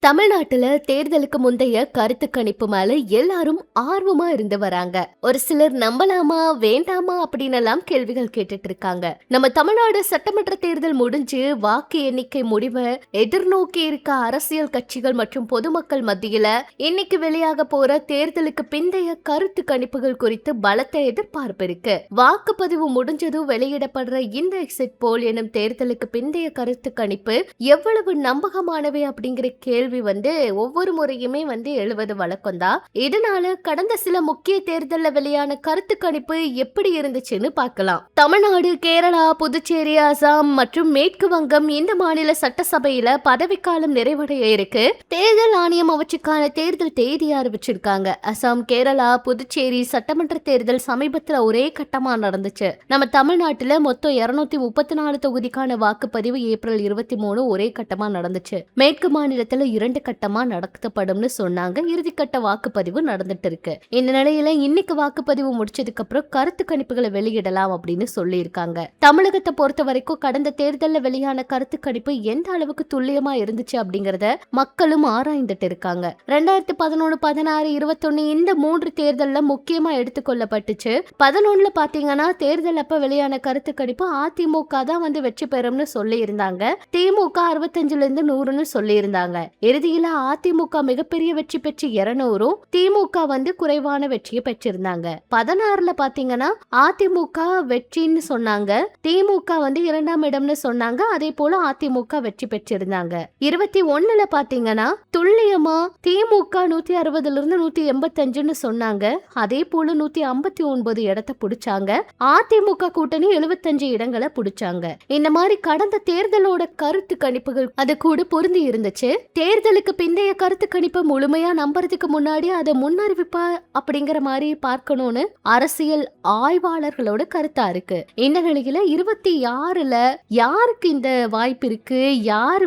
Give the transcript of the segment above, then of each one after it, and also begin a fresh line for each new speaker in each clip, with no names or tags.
தமிழ்நாட்டுல தேர்தலுக்கு முந்தைய கருத்து கணிப்பு மேல எல்லாரும் ஆர்வமா இருந்து வராங்க. ஒரு சிலர் நம்பலாமா வேண்டாமா அப்படின்னு எல்லாம் கேள்விகள் கேட்டுட்டு இருக்காங்க. நம்ம தமிழ்நாடு சட்டமன்ற தேர்தல் முடிஞ்சு வாக்கு எண்ணிக்கை முடிவை எதிர்நோக்கி இருக்க அரசியல் கட்சிகள் மற்றும் பொதுமக்கள் மத்தியில இன்னைக்கு வெளியாக போற தேர்தலுக்கு பிந்தைய கருத்து கணிப்புகள் குறித்து பலத்த எதிர்பார்ப்பு இருக்கு. வாக்குப்பதிவு முடிஞ்சதும் வெளியிடப்படுற இந்த எக்ஸிட் போல் எனும் தேர்தலுக்கு பிந்தைய கருத்து கணிப்பு எவ்வளவு நம்பகமானவை அப்படிங்கிற கேள்வி ஒவ்வொரு முறையுமே எழுவது வழக்கம் தான். இதனால கடந்த சில முக்கிய தேர்தல்ல வெளியான கருத்து கணிப்பு எப்படி இருந்துச்சுன்னு பார்க்கலாம். தமிழ்நாடு, கேரளா, புதுச்சேரி, அசாம் மற்றும் மேற்கு வங்கம் இந்த மாநில சட்டசபையில பதவிக்காலம் நிறைவடைய இருக்கு. தேர்தல் ஆணையம் அவற்றுக்கான தேர்தல் தேதி அறிவிச்சிருக்காங்க. அசாம், கேரளா, புதுச்சேரி சட்டமன்ற தேர்தல் சமீபத்துல ஒரே கட்டமா நடந்துச்சு. நம்ம தமிழ்நாட்டுல மொத்தம் 234 தொகுதிக்கான வாக்குப்பதிவு ஏப்ரல் 23 ஒரே கட்டமா நடந்துச்சு. மேற்கு மாநிலத்துல 2 கட்டமா நடத்தப்படும்னு சொன்னாங்க. இறுதிக்கட்ட வாக்குப்பதிவு நடந்துட்டு இருக்கு. இந்த நிலையில இன்னைக்கு வாக்குப்பதிவு முடிச்சதுக்கு அப்புறம் கருத்து கணிப்புகளை வெளியிடலாம் அப்படின்னு சொல்லி இருக்காங்க. தமிழகத்தை பொறுத்த வரைக்கும் கடந்த தேர்தல்ல வெளியான கருத்து கணிப்பு எந்த அளவுக்கு துல்லியமா இருந்துச்சு அப்படிங்கறத மக்களும் ஆராய்ந்துட்டு இருக்காங்க. 2011, 16, 21 இந்த 3 தேர்தல்ல முக்கியமா எடுத்துக்கொள்ளப்பட்டுச்சு. 11ல பாத்தீங்கன்னா தேர்தல் அப்ப வெளியான கருத்து கணிப்பு அதிமுக தான் வெற்றி பெறும்னு சொல்லி இருந்தாங்க. திமுக 65ல இருந்து 100ன்னு சொல்லி இருந்தாங்க. இறுதியில அதிமுக மிகப்பெரிய வெற்றி பெற்று 200, திமுக குறைவான வெற்றியை பெற்றிருந்தாங்க. 16ல பாத்தீங்கன்னா அதிமுக வெற்றின்னு சொன்னாங்க, திமுக 2ஆம் இடம்னு சொன்னாங்க. அதே போல அதிமுக வெற்றி பெற்றிருந்தாங்க. 21ல பாத்தீங்கன்னா துல்லியமா திமுக 160ல இருந்து 185ன்னு சொன்னாங்க. அதே போல 159 இடத்தை பிடிச்சாங்க. அதிமுக கூட்டணி 75 இடங்களை பிடிச்சாங்க. இந்த மாதிரி கடந்த தேர்தலோட கருத்து கணிப்புகள் அது கூட பொருந்தி இருந்துச்சு. தேர்தலுக்கு பிந்தைய கருத்து கணிப்பை முழுமையா நம்புறதுக்கு முன்னாடி அதை முன்னறிவிப்பா அப்படிங்கிற மாதிரி பார்க்கணும்னு அரசியல் ஆய்வாளர்களோட கருத்தா இருக்கு. இந்த நிலையில 26ல யாருக்கு இந்த வாய்ப்பு இருக்கு, யாரு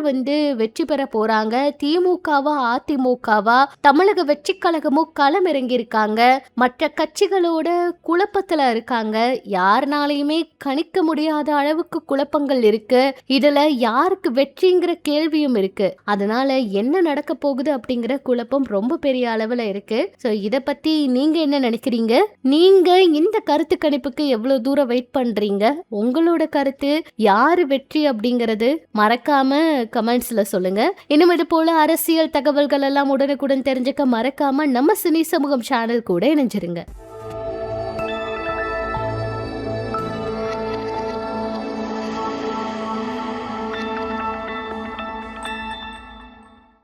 வெற்றி பெற போறாங்க, திமுகவா அதிமுகவா, தமிழக வெற்றி கழகமும் களம் இறங்கி இருக்காங்க, மற்ற கட்சிகளோட குழப்பத்துல இருக்காங்க. யாருனாலையுமே கணிக்க முடியாத அளவுக்கு குழப்பங்கள் இருக்கு. இதுல யாருக்கு வெற்றிங்கிற கேள்வியும் இருக்கு. அதனால என்ன நடக்க போகுது அப்படிங்கிற குழப்பம் ரொம்ப பெரிய அளவுல இருக்கு. சோ இத பத்தி நீங்க என்ன நினைக்கிறீங்க? நீங்க இந்த கருத்து கணிப்புக்கு எவ்வளவு தூரம் வெயிட் பண்றீங்க? உங்களோட கருத்து யாரு வெற்றி அப்படிங்கறது மறக்காம கமெண்ட்ஸ்ல சொல்லுங்க. இன்னும் இது போல அரசியல் தகவல்கள் எல்லாம் உடனுக்குடன் தெரிஞ்சுக்க மறக்காம நம்ம சினி சமூகம் சேனல் கூட இணைஞ்சிருங்க.